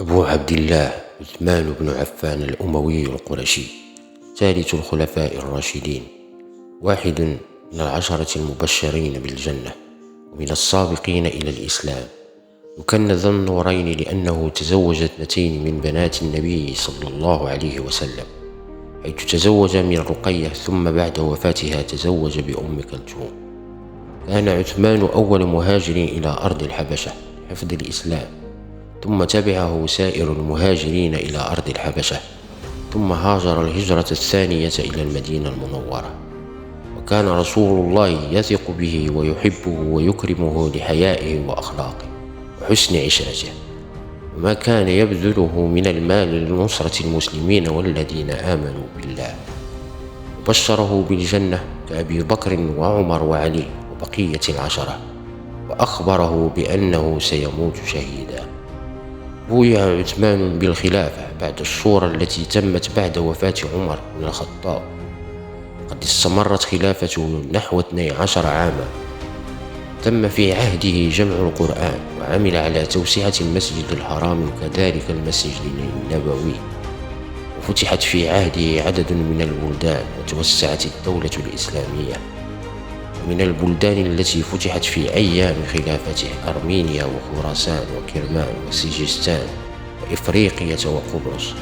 أبو عبد الله عثمان بن عفان الأموي القرشي، ثالث الخلفاء الراشدين، واحد من العشرة المبشرين بالجنة، ومن السابقين إلى الإسلام. يكنى ذا النورين لأنه تزوج 2 من بنات النبي صلى الله عليه وسلم، حيث تزوج من رقية ثم بعد وفاتها تزوج بأم كلثوم. كان عثمان أول مهاجر إلى أرض الحبشة لحفظ الإسلام، ثم تبعه سائر المهاجرين إلى أرض الحبشة، ثم هاجر الهجرة الثانية إلى المدينة المنورة. وكان رسول الله يثق به ويحبه ويكرمه لحيائه وأخلاقه وحسن عشرته، وما كان يبذله من المال لنصرة المسلمين والذين آمنوا بالله. وبشره بالجنة كأبي بكر وعمر وعلي وبقية العشرة، وأخبره بأنه سيموت شهيدا. بويع عثمان بالخلافة بعد الشورى التي تمت بعد وفاة عمر بن الخطاب. قد استمرت خلافته نحو 12 عاما. تم في عهده جمع القرآن، وعمل على توسعة المسجد الحرام وكذلك المسجد النبوي، وفتحت في عهده عدد من البلدان، وتوسعت الدولة الإسلامية. من البلدان التي فتحت في أيام خلافته أرمينيا وخراسان وكرمان وسجستان وإفريقية وقبرص.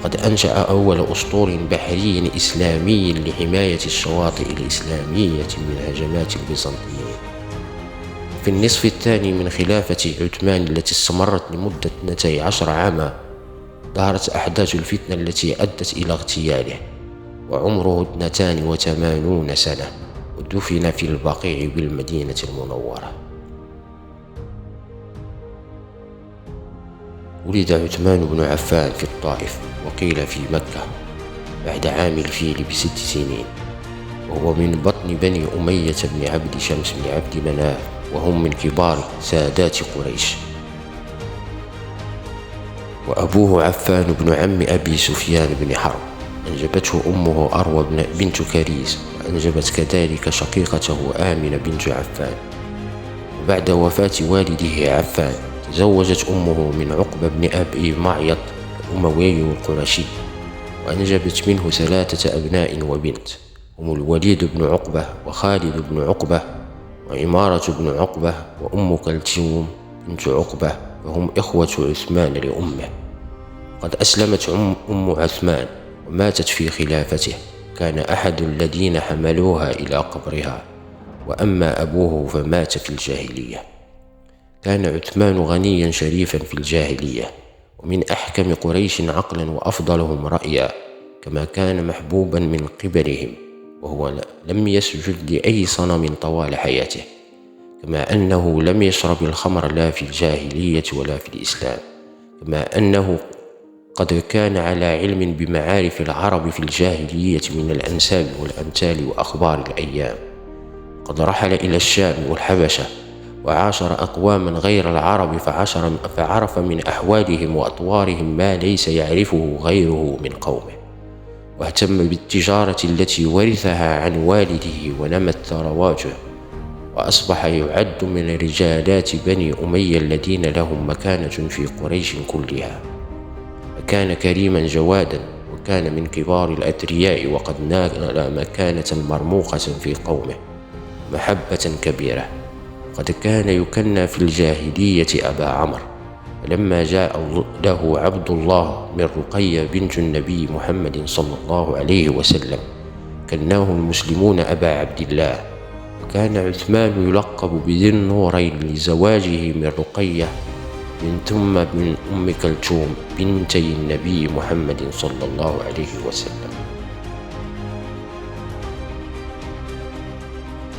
قد أنشأ أول أسطول بحري إسلامي لحماية الشواطئ الإسلامية من هجمات البيزنطيين. في النصف الثاني من خلافة عثمان التي استمرت لمدة 12 عاما ظهرت أحداث الفتنة التي أدت إلى اغتياله، وعمره 82 سنة، ودفن في البقيع بالمدينة المنورة. ولد عثمان بن عفان في الطائف، وقيل في مكة، بعد عام الفيل ب6 سنين، وهو من بطن بني أمية بن عبد شمس بن عبد مناف، وهم من كبار سادات قريش. وأبوه عفان بن عم أبي سفيان بن حرب. أنجبته أمه أروى بنت كريز، وأنجبت كذلك شقيقته آمنة بنت عفان. وبعد وفاة والده عفان تزوجت أمه من عقبة بن أبي معيط الأموي القرشي، وأنجبت منه 3 أبناء وبنت، هم الوليد بن عقبة وخالد بن عقبة وعمارة بن عقبة وأم كلثوم بنت عقبة، وهم إخوة عثمان لأمه. قد أسلمت أم عثمان وماتت في خلافته، كان أحد الذين حملوها إلى قبرها، وأما أبوه فمات في الجاهلية. كان عثمان غنيا شريفا في الجاهلية، ومن أحكم قريش عقلا وأفضلهم رأيا، كما كان محبوبا من قبلهم، وهو لم يسجد لأي صنم طوال حياته، كما أنه لم يشرب الخمر لا في الجاهلية ولا في الإسلام، كما أنه قد كان على علم بمعارف العرب في الجاهلية من الأنساب والأمثال وأخبار الأيام. قد رحل إلى الشام والحبشة، وعاشر أقواما غير العرب، فعرف من أحوالهم وأطوارهم ما ليس يعرفه غيره من قومه، واهتم بالتجارة التي ورثها عن والده، ونمت ثرواته، وأصبح يعد من رجالات بني أمية الذين لهم مكانة في قريش كلها. فكان كريما جوادا، وكان من كبار الأثرياء، وقد نال مكانة مرموقة في قومه، محبة كبيرة. قد كان يكنى في الجاهلية أبا عمرو، فلما جاء له عبد الله من رقية بنت النبي محمد صلى الله عليه وسلم كناه المسلمون أبا عبد الله. وكان عثمان يلقب بذي النورين لزواجه من رقية ثم من أم كلثوم بنتي النبي محمد صلى الله عليه وسلم.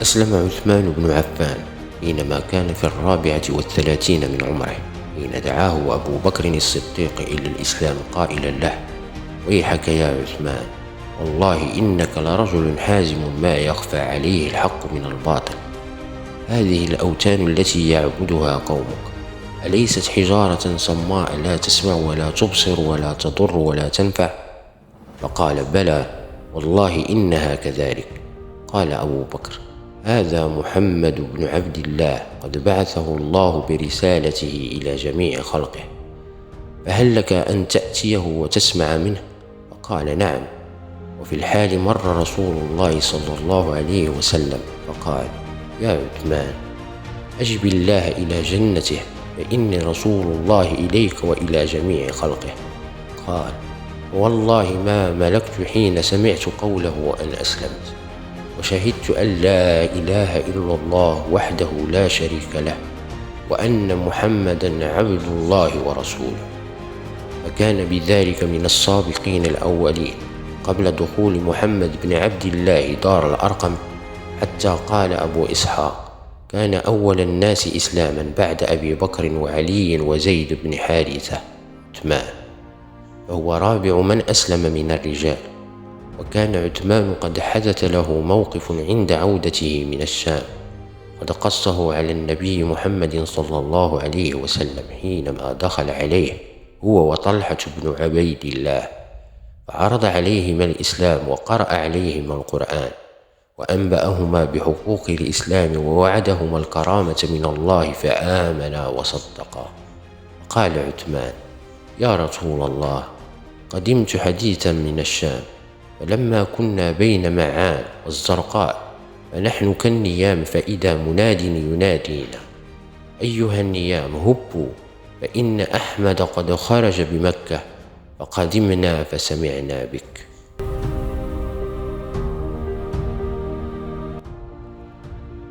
أسلم عثمان بن عفان حينما كان في 34 من عمره، حين دعاه أبو بكر الصديق إلى الإسلام قائلا له: ويحك يا عثمان، والله إنك لرجل حازم ما يخفى عليه الحق من الباطل. هذه الأوثان التي يعبدها قومك أليست حجارة صماء لا تسمع ولا تبصر ولا تضر ولا تنفع؟ فقال: بلى والله إنها كذلك. قال أبو بكر: هذا محمد بن عبد الله، قد بعثه الله برسالته إلى جميع خلقه، فهل لك أن تأتيه وتسمع منه؟ فقال نعم. وفي الحال مر رسول الله صلى الله عليه وسلم فقال يا عثمان أجب الله إلى جنته، فإني رسول الله إليك وإلى جميع خلقه. قال والله ما ملكت حين سمعت قوله وأن أسلمت، وشهدت أن لا إله إلا الله وحده لا شريك له، وأن محمدا عبد الله ورسوله. فكان بذلك من السابقين الأولين قبل دخول محمد بن عبد الله دار الأرقم، حتى قال أبو إسحاق كان أول الناس إسلاما بعد أبي بكر وعلي وزيد بن حارثة عثمان، فهو رابع من أسلم من الرجال. وكان عثمان قد حدث له موقف عند عودته من الشام قد قصه على النبي محمد صلى الله عليه وسلم حينما دخل عليه هو وطلحة بن عبيد الله، فعرض عليهما الإسلام وقرأ عليهما القرآن، وأنبأهما بحقوق الإسلام ووعدهما الكرامة من الله فآمنا وصدقا. قال عثمان يا رسول الله قدمت حديثا من الشام، فلما كنا بين معان والزرقاء فنحن كالنيام، فإذا مناد ينادينا أيها النيام هبوا، فإن أحمد قد خرج بمكة، فقدمنا فسمعنا بك.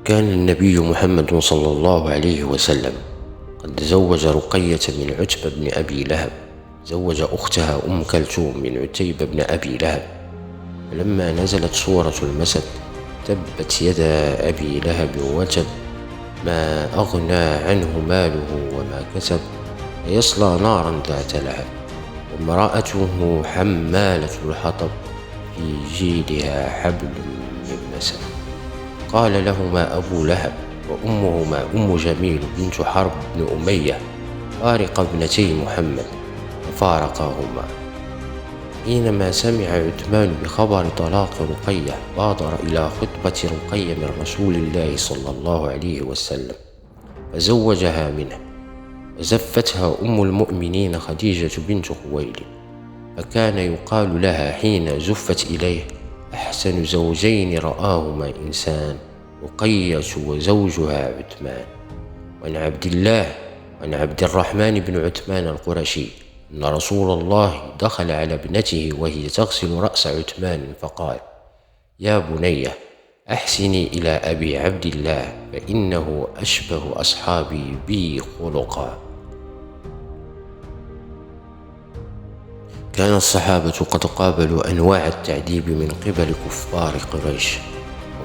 كان النبي محمد صلى الله عليه وسلم قد زوج رقية من عتبة بن أبي لهب، زوج أختها أم كلثوم من عتيبة بن أبي لهب. فلما نزلت سورة المسد تبت يدا أبي لهب وتب ما أغنى عنه ماله وما كسب، يصلى نارا ذات لهب وامرأته حمالة الحطب في جيدها حبل من مسد. قال لهما أبو لهب وأمهما أم جميل بنت حرب بن أمية فارق ابنتي محمد، ففارقاهما. حينما سمع عثمان بخبر طلاق رقية بادر إلى خطبة رقية من رسول الله صلى الله عليه وسلم فزوجها منه، وزفتها أم المؤمنين خديجة بنت خويلد، فكان يقال لها حين زفت إليه أحسن زوجين رآهما إنسان رقية وزوجها عثمان. وعن عبد الرحمن بن عثمان القرشي أن رسول الله دخل على ابنته وهي تغسل رأس عثمان فقال يا بني أحسني إلى أبي عبد الله، فإنه أشبه أصحابي بي خلقا. كان الصحابة قد قابلوا أنواع التعذيب من قبل كفار قريش،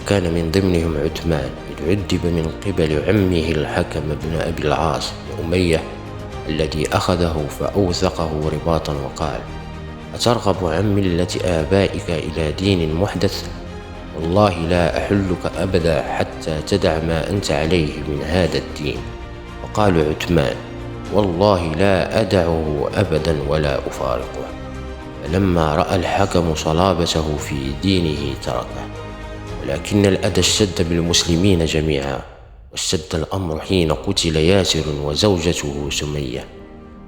وكان من ضمنهم عثمان إذ عذب من قبل عمه الحكم بن أبي العاص بن أمية الذي أخذه فأوثقه رباطا وقال أترغب عن ملة آبائك إلى دين محدث؟ والله لا أحلك أبدا حتى تدع ما أنت عليه من هذا الدين. فقال عثمان والله لا أدعه أبدا ولا أفارقه. فلما رأى الحكم صلابته في دينه تركه، ولكن الأذى اشتد بالمسلمين جميعا، واشتد الأمر حين قتل ياسر وزوجته سمية.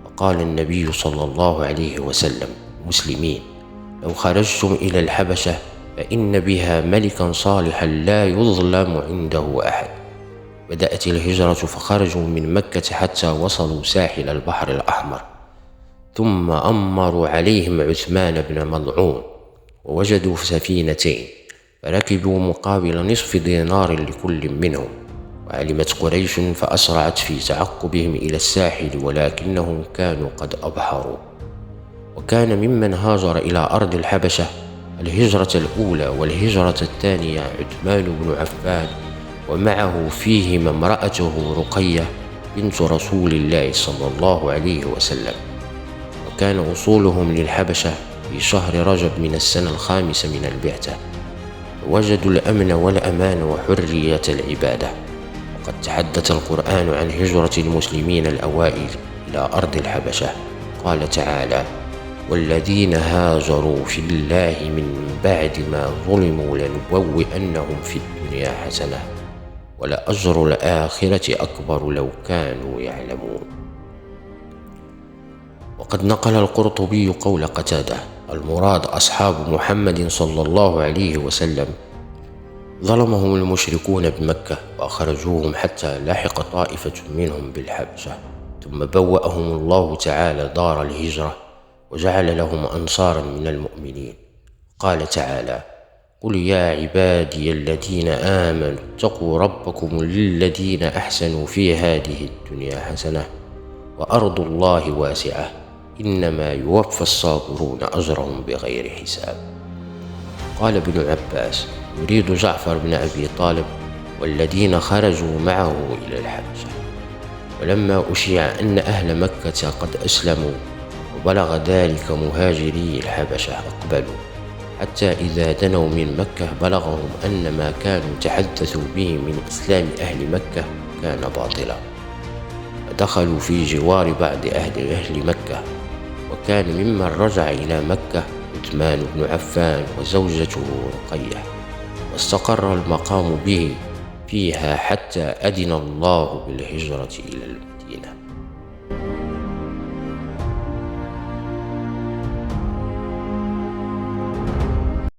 فقال النبي صلى الله عليه وسلم المسلمين لو خرجتم إلى الحبشة فإن بها ملكا صالحا لا يظلم عنده أحد. بدأت الهجرة فخرجوا من مكة حتى وصلوا ساحل البحر الأحمر، ثم أمروا عليهم عثمان بن مضعون ووجدوا سفينتين، فركبوا مقابل نصف دينار لكل منهم. وعلمت قريش فأسرعت في تعقبهم إلى الساحل، ولكنهم كانوا قد أبحروا. وكان ممن هاجر إلى أرض الحبشة الهجرة الأولى والهجرة الثانية عثمان بن عفان، ومعه فيهما امرأته رقية بنت رسول الله صلى الله عليه وسلم. وكان وصولهم للحبشة في شهر رجب من السنة الخامسة من البعثة، وجدوا الأمن والأمان وحرية العبادة. وقد تحدث القرآن عن هجرة المسلمين الأوائل إلى أرض الحبشة، قال تعالى والذين هاجروا في الله من بعد ما ظلموا لنبوئنهم في الدنيا حسنة ولأجر الآخرة أكبر لو كانوا يعلمون. وقد نقل القرطبي قول قتادة: المراد أصحاب محمد صلى الله عليه وسلم، ظلمهم المشركون بمكة وأخرجوهم حتى لحق طائفة منهم بالحبشة، ثم بوأهم الله تعالى دار الهجرة وجعل لهم أنصارا من المؤمنين. قال تعالى: قل يا عبادي الذين آمنوا اتقوا ربكم للذين أحسنوا في هذه الدنيا حسنة وأرض الله واسعة إنما يوفى الصابرون أجرهم بغير حساب. قال ابن عباس: يريد جعفر بن أبي طالب والذين خرجوا معه إلى الحبشة. ولما أشيع أن أهل مكة قد أسلموا وبلغ ذلك مهاجري الحبشة أقبلوا، حتى إذا دنوا من مكة بلغهم أن ما كانوا تحدثوا به من إسلام أهل مكة كان باطلا، فدخلوا في جوار بعض أهل مكة. وكان ممن رجع إلى مكة عثمان بن عفان وزوجته رقية، واستقر المقام به فيها حتى أذن الله بالهجرة إلى المدينة.